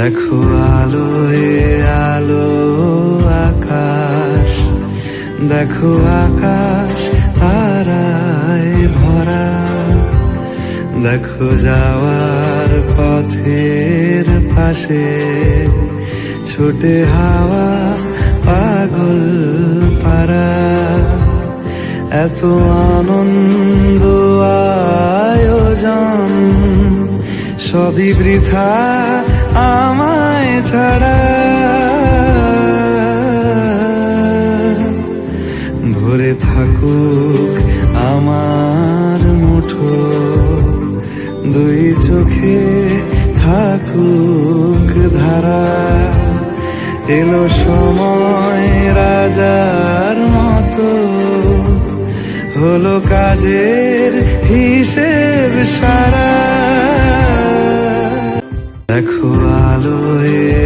দেখো আলোয় আলো আকাশ, দেখো আকাশ তারায় ভরা, দেখো যাওয়ার পথের পাশে ছোটে হাওয়া পাগল পারা। এত আনন্দ আয়োজন সবই বৃথা আমায় ছাড়া। ভরে থাকুক আমার মুঠো, দুই চোখে থাকুক ধারা। এলো সময় রাজার মতো, হলো কাজের হিসেব সারা। দেখো আলোয়